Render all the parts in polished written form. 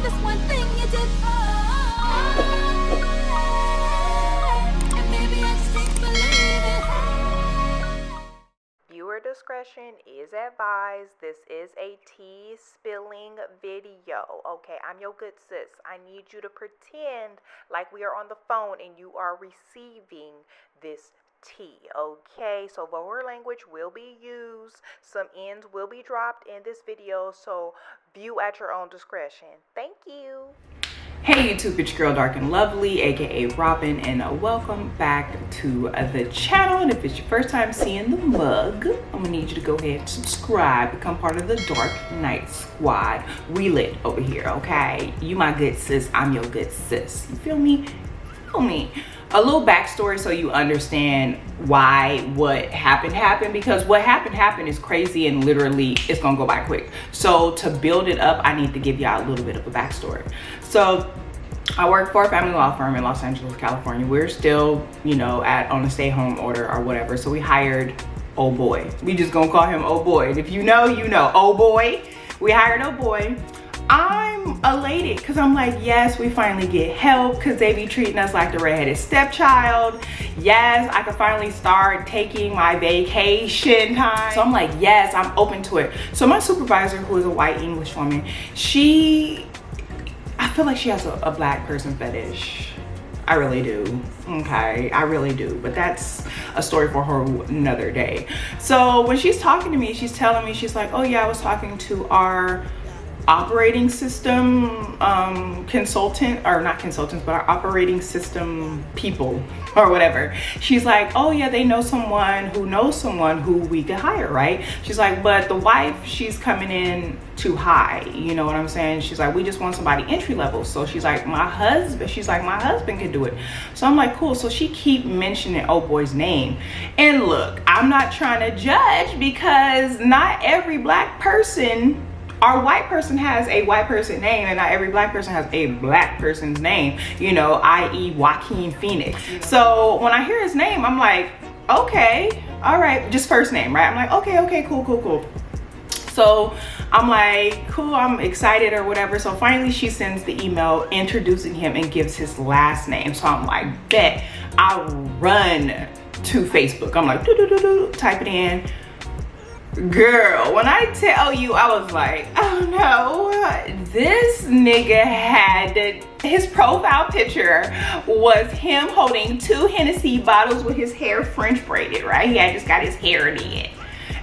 this one thing you did. And maybe I just can't believe it. Viewer discretion is advised. This is a tea spilling video. Okay, I'm your good sis. I need you to pretend like we are on the phone and you are receiving this tea. Okay, so vulgar language will be used. Some ends will be dropped in this video, so view at your own discretion. Thank you. Hey YouTube, it's your girl Drknlvely, aka Robin, and welcome back to the channel. And if it's your first time seeing the mug, I'm gonna need you to go ahead and subscribe, become part of the Dark Knight Squad. We lit over here, okay? You my good sis, I'm your good sis. You feel me? Feel me? A little backstory so you understand why what happened, because what happened is crazy and literally it's gonna go by quick. So to build it up, I need to give y'all a little bit of a backstory. So I work for a family law firm in Los Angeles, California. We're still, you know, on a stay-home order or whatever. So we hired old boy. We just gonna call him old boy. And if you know, you know, old boy. We hired old boy. I'm elated because I'm like, yes, we finally get help because they be treating us like the redheaded stepchild. Yes, I can finally start taking my vacation time. So I'm like, yes, I'm open to it. So my supervisor, who is a white English woman, I feel like she has a black person fetish. I really do. Okay, I really do. But that's a story for her another day. So when she's talking to me, she's telling me, she's like, oh yeah, I was talking to our operating system consultant, or not consultants, but our operating system people or whatever. She's like, oh yeah, they know someone who we could hire, right? She's like, but the wife, she's coming in too high, you know what I'm saying? She's like, we just want somebody entry level. So she's like, my husband can do it. So I'm like, cool. So she keep mentioning old boy's name. And look, I'm not trying to judge because not every black person or white person has a white person name, and not every black person has a black person's name, you know, i.e. Joaquin Phoenix. So when I hear his name, I'm like, okay, all right, just first name, right? I'm like, okay, cool. So I'm like, cool, I'm excited or whatever. So finally she sends the email introducing him and gives his last name. So I'm like, bet. I run to Facebook. I'm like, type it in. Girl, when I tell you, I was like, oh no, this nigga had, his profile picture was him holding 2 Hennessy bottles with his hair French braided, right? He had just got his hair in it.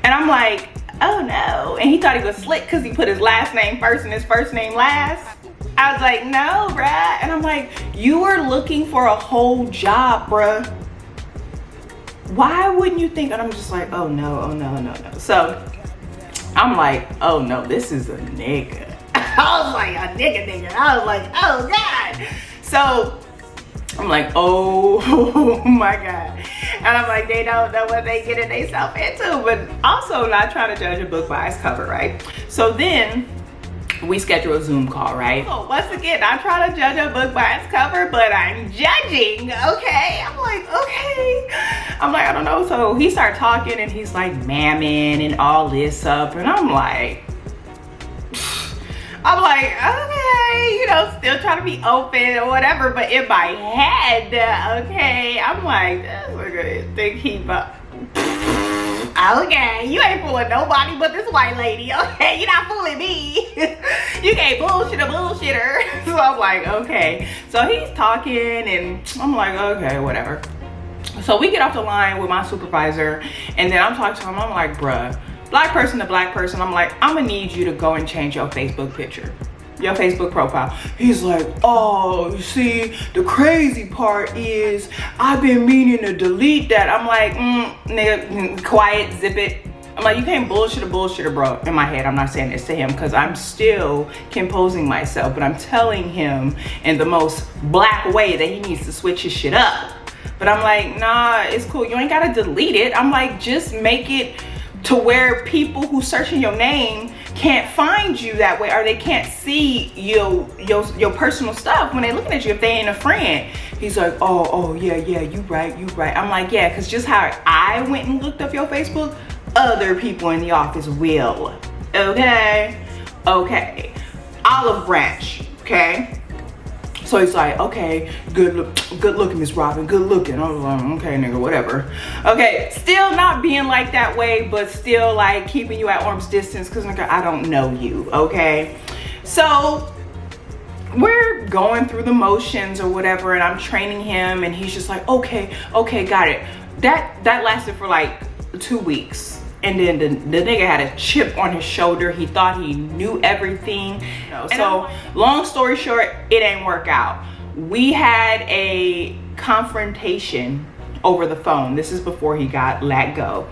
And I'm like, oh no. And he thought he was slick because he put his last name first and his first name last. I was like, no, bruh. And I'm like, you were looking for a whole job, bruh. Why wouldn't you think? And I'm just like, oh no. So I'm like, oh no, this is a nigga. I was like, a nigga. I was like, oh God. So I'm like, oh my God. And I'm like, they don't know what they getting themselves into, but also not trying to judge a book by its cover, right? So then we schedule a Zoom call, right? So once again, I'm trying to judge a book by its cover, but I'm judging, okay? I'm like, okay. I'm like, I don't know. So he started talking and he's like, mammon and all this up. And I'm like, okay, you know, still trying to be open or whatever. But in my head, okay, I'm like, this nigga think he about. Okay, you ain't fooling nobody but this white lady, okay? You're not fooling me. You can't bullshit a bullshitter. So I'm like, okay. So he's talking and I'm like, okay, whatever. So we get off the line with my supervisor and then I'm talking to him. I'm like, bruh, black person to black person. I'm like, I'm gonna need you to go and change your Facebook picture. Your Facebook profile. He's like, oh, you see, the crazy part is I've been meaning to delete that. I'm like, nigga, quiet, zip it. I'm like, you can't bullshit a bullshitter, bro. In my head, I'm not saying this to him because I'm still composing myself, but I'm telling him in the most black way that he needs to switch his shit up. But I'm like, nah, it's cool. You ain't gotta delete it. I'm like, just make it to where people who searching your name can't find you that way, or they can't see your personal stuff when they looking at you if they ain't a friend. He's like, oh yeah, you right. I'm like, yeah, because just how I went and looked up your Facebook, other people in the office will. Okay. Olive branch. okay? So he's like, okay, good looking, Miss Robin, good looking. I was like, okay, nigga, whatever. Okay, still not being like that way, but still like keeping you at arm's distance, because nigga, I don't know you, okay? So we're going through the motions or whatever, and I'm training him, and he's just like, okay, got it. That lasted for like 2 weeks. And then the nigga had a chip on his shoulder. He thought he knew everything. So long story short, it ain't work out. We had a confrontation over the phone. This is before he got let go.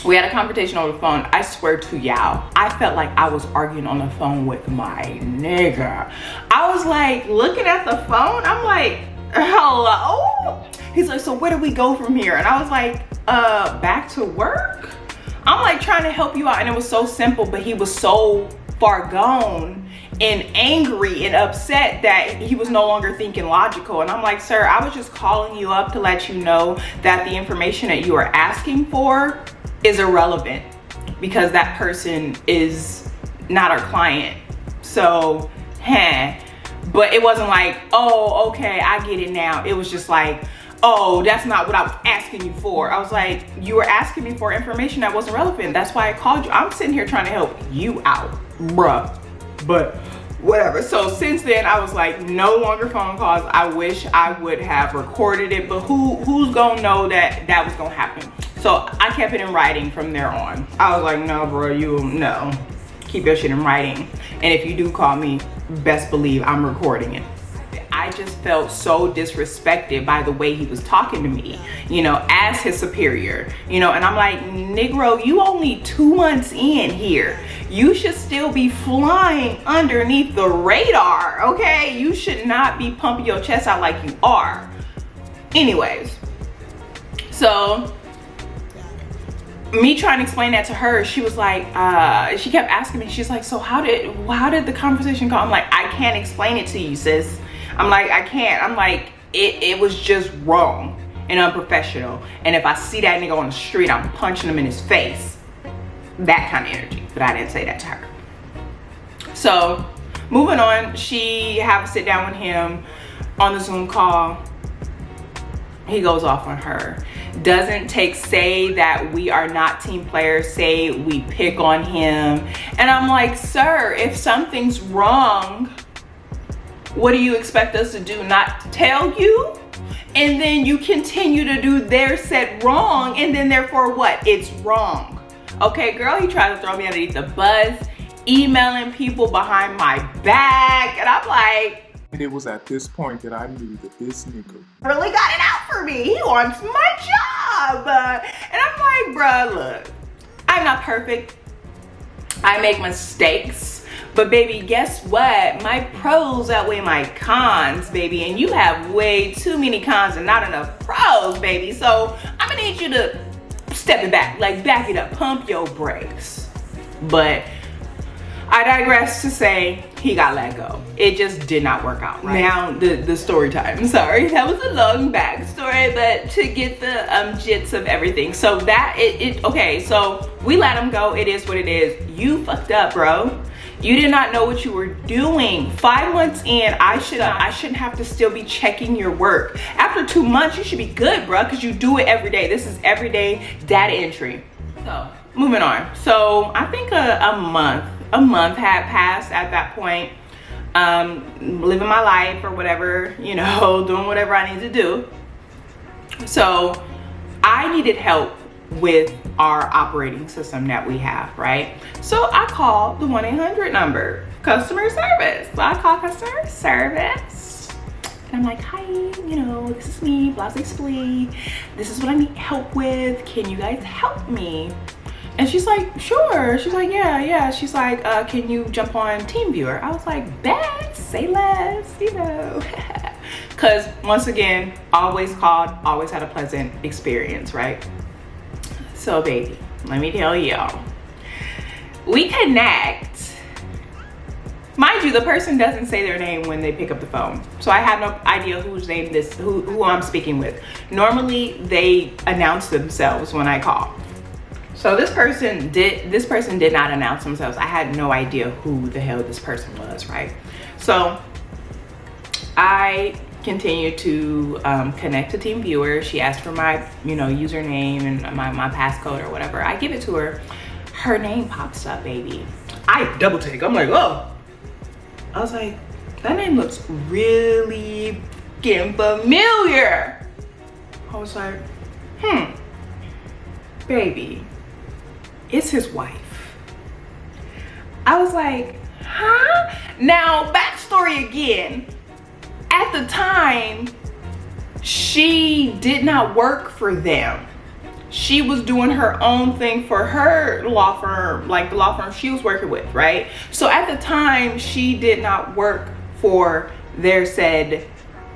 We had a confrontation over the phone. I swear to y'all, I felt like I was arguing on the phone with my nigga. I was like looking at the phone. I'm like, hello? He's like, so where do we go from here? And I was like, back to work? I'm like trying to help you out, and it was so simple, but he was so far gone and angry and upset that he was no longer thinking logical. And I'm like, sir, I was just calling you up to let you know that the information that you are asking for is irrelevant, because that person is not our client. So, but it wasn't like, oh, okay, I get it now. It was just like, oh, that's not what I was asking you for. I was like, you were asking me for information that wasn't relevant. That's why I called you. I'm sitting here trying to help you out, bruh. But whatever. So since then, I was like, no longer phone calls. I wish I would have recorded it, but who's gonna know that that was gonna happen? So I kept it in writing from there on. I was like, no, bro, no. Keep your shit in writing. And if you do call me, best believe I'm recording it. I just felt so disrespected by the way he was talking to me, you know, as his superior, you know, and I'm like, Negro, you only 2 months in here. You should still be flying underneath the radar, okay? You should not be pumping your chest out like you are. Anyways, so me trying to explain that to her, she was like, she kept asking me, she's like, so how did the conversation go? I'm like, I can't explain it to you, sis. I'm like, I can't. I'm like, it was just wrong and unprofessional. And if I see that nigga on the street, I'm punching him in his face. That kind of energy. But I didn't say that to her. So moving on, she have a sit down with him on the Zoom call. He goes off on her. Doesn't say that we are not team players, say we pick on him. And I'm like, sir, if something's wrong, what do you expect us to do? Not tell you? And then you continue to do their said wrong, and then therefore what? It's wrong. Okay, girl, he tried to throw me underneath the bus, emailing people behind my back, and I'm like, and it was at this point that I knew that this nigga really got it out for me. He wants my job. And I'm like, bruh, look, I'm not perfect. I make mistakes. But baby, guess what? My pros outweigh my cons, baby. And you have way too many cons and not enough pros, baby. So I'm gonna need you to step it back, like back it up, pump your brakes. But I digress to say he got let go. It just did not work out, right? Now the story time. Sorry, that was a long backstory, but to get the gist of everything. So that okay, so we let him go. It is what it is. You fucked up, bro. You did not know what you were doing. 5 months in, I shouldn't have to still be checking your work. After 2 months, you should be good, bro, because you do it every day. This is everyday data entry. So moving on. So I think a month had passed at that point. Living my life or whatever, you know, doing whatever I need to do. So I needed help with our operating system that we have, right? So I called the 1-800 number, customer service. So I call customer service and I'm like, hi, you know, this is me, blase splee. This is what I need help with. Can you guys help me? And she's like, sure. She's like, yeah. She's like, can you jump on TeamViewer? I was like, bet, say less, you know. Because once again, always called, always had a pleasant experience, right? So baby, let me tell y'all, we connect. Mind you, the person doesn't say their name when they pick up the phone. So I have no idea whose name who I'm speaking with. Normally they announce themselves when I call. So this person did not announce themselves. I had no idea who the hell this person was, right? So I continued to connect to TeamViewer. She asked for my, you know, username and my passcode or whatever. I give it to her. Her name pops up, baby. I double take. I'm like, oh. I was like, that name looks really fucking familiar. I was like, baby, it's his wife. I was like, huh? Now, backstory again. At the time, she did not work for them. She was doing her own thing for her law firm, like the law firm she was working with, right? So at the time, she did not work for their said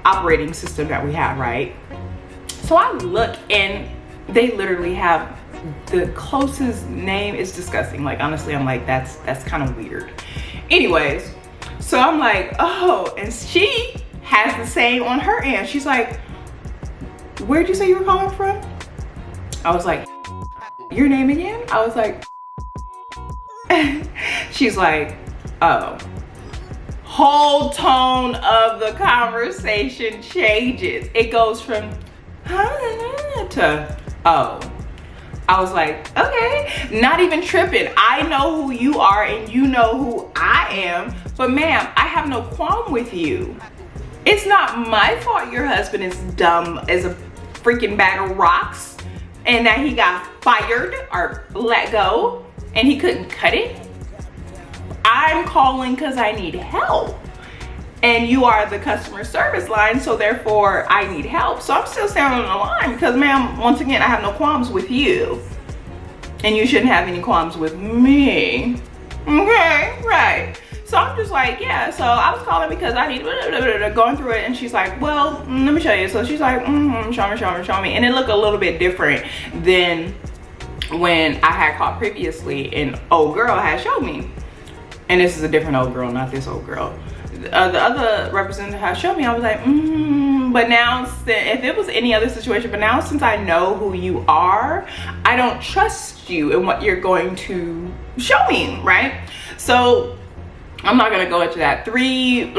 operating system that we have, right? So I look and they literally have the closest name. Is disgusting. Like, honestly, I'm like, that's kind of weird. Anyways, so I'm like, oh, and she has the same on her end. She's like, where'd you say you were calling from? I was like, your name again? I was like, she's like, oh. Whole tone of the conversation changes. It goes from to oh. I was like, okay, not even tripping. I know who you are and you know who I am, but ma'am, I have no qualm with you. It's not my fault your husband is dumb as a freaking bag of rocks and that he got fired or let go and he couldn't cut it. I'm calling because I need help. And you are the customer service line, so therefore I need help. So I'm still standing on the line because, ma'am, once again, I have no qualms with you. And you shouldn't have any qualms with me. Okay, right. So I'm just like, yeah, so I was calling because I need going through it. And she's like, well, let me show you. So she's like, show me. And it looked a little bit different than when I had called previously and old girl had showed me. And this is a different old girl, not this old girl. The other representative had showed me. I was like, but now, if it was any other situation, but now since I know who you are, I don't trust you in what you're going to show me, right? So I'm not gonna go into that. Three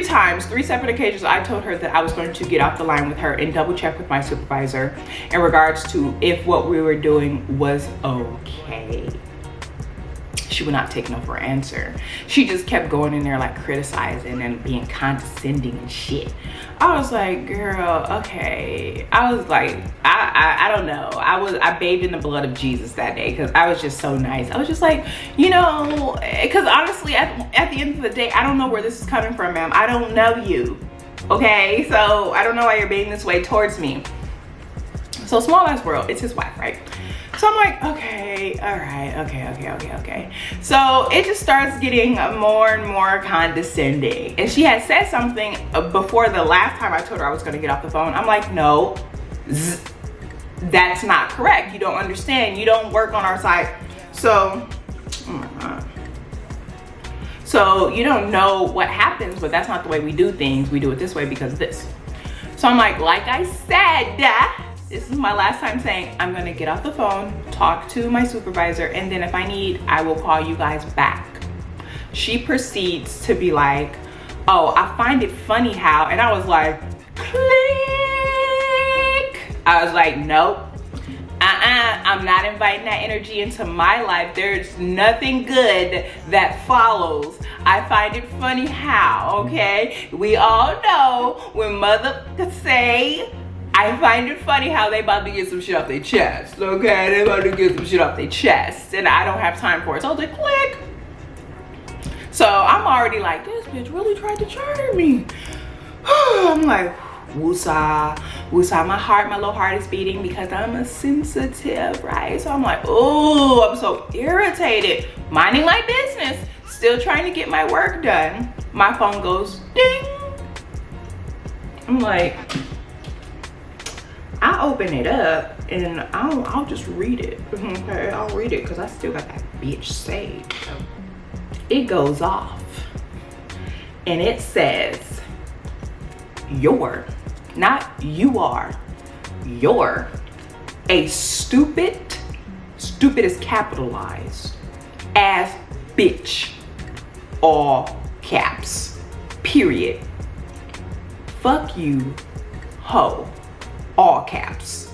times, 3 separate occasions, I told her that I was going to get off the line with her and double check with my supervisor in regards to if what we were doing was okay. She would not take no for an answer. She just kept going in there like criticizing and being condescending and shit. I was like, girl, okay. I was like, I don't know. I bathed in the blood of Jesus that day because I was just so nice. I was just like, you know, because honestly, at the end of the day, I don't know where this is coming from, ma'am. I don't know you, okay? So I don't know why you're being this way towards me. So small ass world, it's his wife, right? So I'm like, okay, all right, okay. So it just starts getting more and more condescending. And she had said something before the last time I told her I was gonna get off the phone. I'm like, no, that's not correct. You don't understand, you don't work on our side. So, oh my God. So you don't know what happens, but that's not the way we do things. We do it this way because of this. So I'm like I said, this is my last time saying I'm gonna get off the phone, talk to my supervisor, and then if I need, I will call you guys back. She proceeds to be like, oh, I find it funny how, and I was like, click. I was like, nope, I'm not inviting that energy into my life. There's nothing good that follows. I find it funny how, okay? We all know when mother could say, I find it funny how they about to get some shit off their chest, okay? They about to get some shit off their chest, and I don't have time for it. So I was like, click. So I'm already like, this bitch really tried to charm me. I'm like, woosah, woosah. My little heart is beating because I'm a sensitive, right? So I'm like, oh, I'm so irritated. Minding my business, still trying to get my work done. My phone goes ding. I'm like, I open it up and I'll just read it. Okay, I'll read it because I still got that bitch saved. So it goes off and it says, you're, not you are, you're a stupid stupid is capitalized. Ass bitch. All caps. Period. Fuck you, hoe. All caps.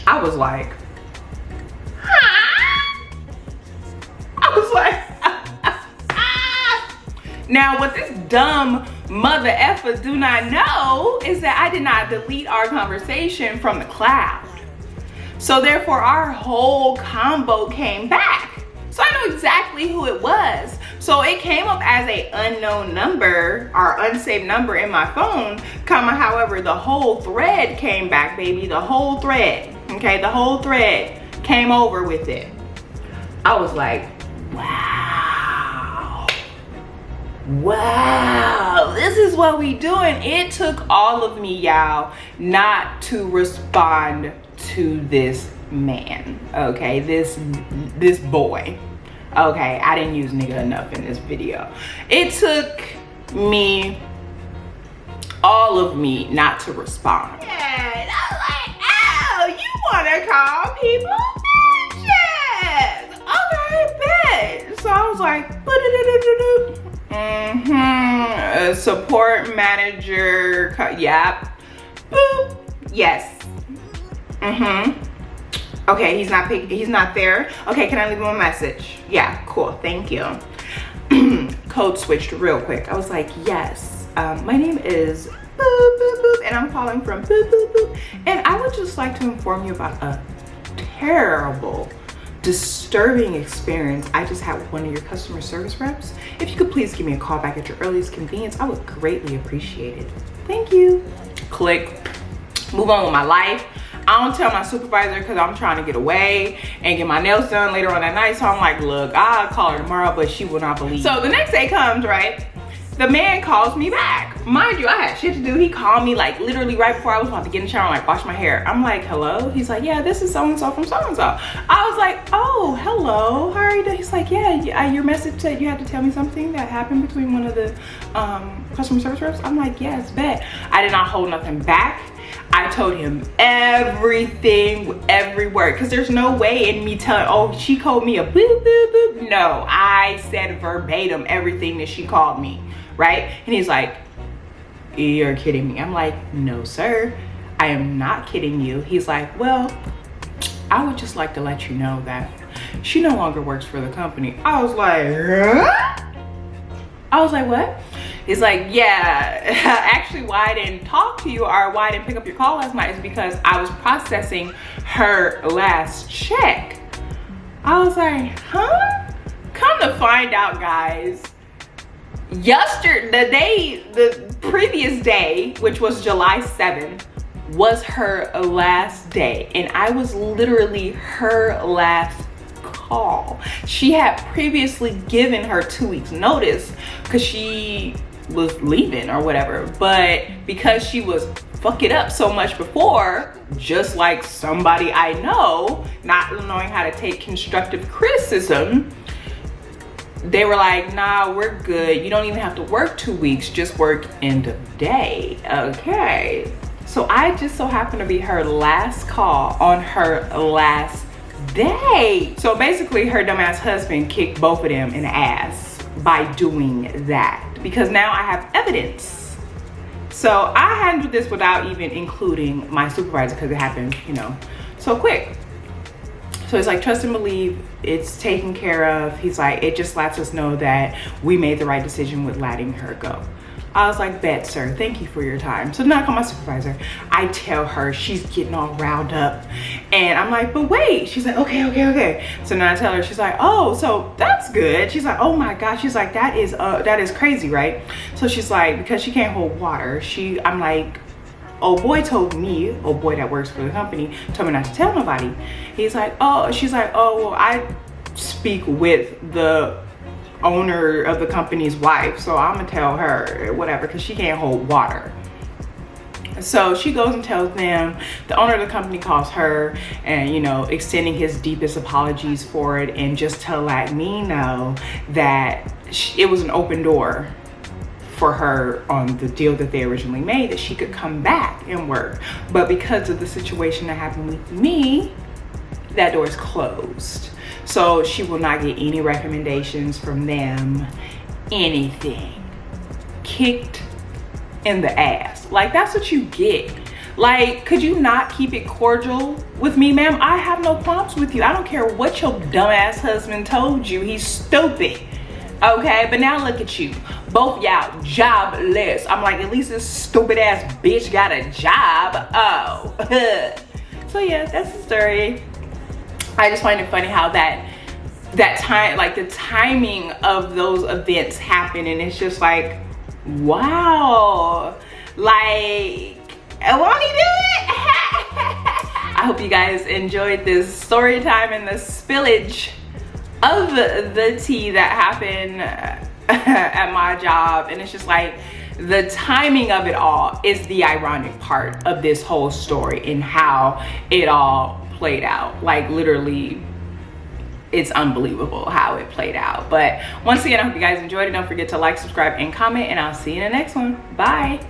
I was like, huh? I was like, now what this dumb mother effer do not know is that I did not delete our conversation from the cloud. So therefore our whole combo came back. So I know exactly who it was. So it came up as a unknown number or unsaved number in my phone, however, the whole thread came back, baby, the whole thread, okay? The whole thread came over with it. I was like, wow. Wow, this is what we doing. It took all of me, y'all, not to respond to this man, okay? This boy. Okay, I didn't use nigga enough in this video. It took me, all of me, not to respond. And I was like, oh, you wanna call people bitches? Okay, bitch. So I was like, support manager, yep, boop, yes, okay, he's not there. Okay, can I leave him a message? Yeah, cool, thank you. Code switched real quick. I was like, yes, my name is boop, boop, boop, and I'm calling from boop, boop, boop. And I would just like to inform you about a terrible, disturbing experience I just had with one of your customer service reps. If you could please give me a call back at your earliest convenience, I would greatly appreciate it. Thank you. Click, move on with my life. I don't tell my supervisor because I'm trying to get away and get my nails done later on that night. So I'm like, look, I'll call her tomorrow, but she will not believe. So the next day comes, right? The man calls me back. Mind you, I had shit to do. He called me like literally right before I was about to get in the shower and like wash my hair. I'm like, hello? He's like, yeah, this is so-and-so from so-and-so. I was like, oh, hello, how are you doing? He's like, yeah, your message said you had to tell me something that happened between one of the customer service reps. I'm like, yes, bet. I did not hold nothing back. I told him everything, every word, because there's no way in me telling, oh, she called me a boop, boop, boop. No, I said verbatim everything that she called me, right? And he's like, you're kidding me. I'm like, no, sir, I am not kidding you. He's like, well, I would just like to let you know that she no longer works for the company. I was like, huh? I was like, what? He's like, yeah, actually why I didn't talk to you or why I didn't pick up your call last night is because I was processing her last check. I was like, huh? Come to find out, guys, the previous day, which was July 7th, was her last day. And I was literally her last call. She had previously given her 2 weeks notice because she was leaving or whatever, but because she was fucking up so much before, just like somebody I know, not knowing how to take constructive criticism, they were like, nah, we're good, you don't even have to work 2 weeks, just work end of day. Okay, so I just so happened to be her last call on her last day. So basically her dumbass husband kicked both of them in the ass by doing that, because now I have evidence. So I handled this without even including my supervisor because it happened, you know, so quick. So it's like, trust and believe, it's taken care of. He's like, it just lets us know that we made the right decision with letting her go. I was like, bet, sir, thank you for your time. So then I call my supervisor. I tell her, she's getting all riled up. And I'm like, but wait. She's like, okay. So then I tell her, she's like, oh, so that's good. She's like, oh my gosh. She's like, that is crazy, right? So she's like, because she can't hold water. I'm like, oh boy told me, oh boy that works for the company, told me not to tell nobody. He's like, oh, she's like, oh, well, I speak with the owner of the company's wife, so I'm gonna tell her whatever, because she can't hold water. So she goes and tells them. The owner of the company calls her and, you know, extending his deepest apologies for it, and just to let me know that it was an open door for her on the deal that they originally made, that she could come back and work. But because of the situation that happened with me, that door is closed. So she will not get any recommendations from them, anything. Kicked in the ass. Like, that's what you get. Like, could you not keep it cordial with me, ma'am? I have no qualms with you. I don't care what your dumbass husband told you. He's stupid. Okay, but now look at you. Both y'all jobless. I'm like, at least this stupid ass bitch got a job. Oh. So yeah, that's the story. I just find it funny how that time, like the timing of those events happen, and it's just like, wow. Like, won't he do it? I hope you guys enjoyed this story time and the spillage of the tea that happened at my job. And it's just like, the timing of it all is the ironic part of this whole story and how it all played out. Like, literally, it's unbelievable how it played out. But once again, I hope you guys enjoyed it. Don't forget to like, subscribe, and comment, and I'll see you in the next one. Bye.